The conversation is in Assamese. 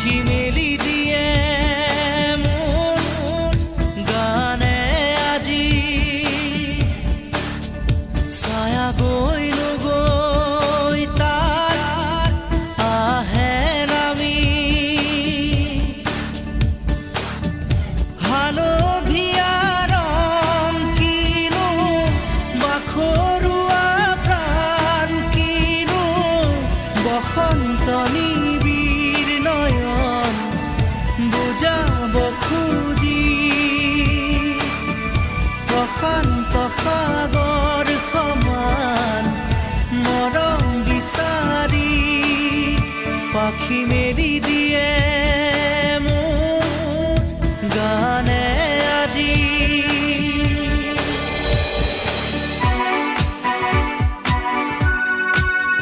পাখি মেলি দিয়ে মন গানে আজি ছায়া গৈ নগৈ তাৰ আহে নামি হালধীয়া ৰং কিনো বাখৰুৱা প্ৰাণ কিনো বসন্ত নিবিড় নয়ন বুজাব খুজি প্ৰশান্ত সাগৰ সমান মৰম বিচাৰি পাখি মেলি